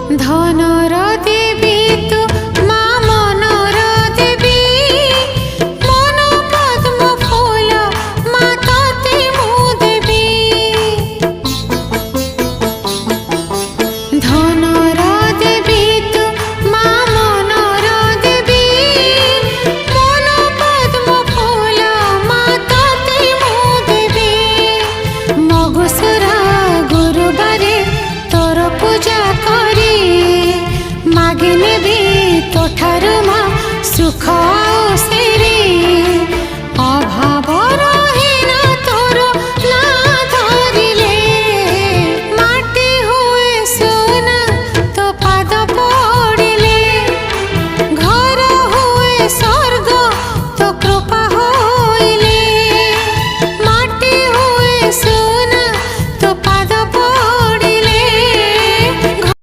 ধনর দেবী তু মা মনর দেবী, মন পদ্ম ফুল মা ততে মু দেবী। ধনর দেবী তু মা মনর দেবী, মন পদ্ম ফুল মা ততে মু দেবী। মগুসুরা গুরুবারে তোর পূজা করি, মাগি নেবি তোঠারু মা সুখ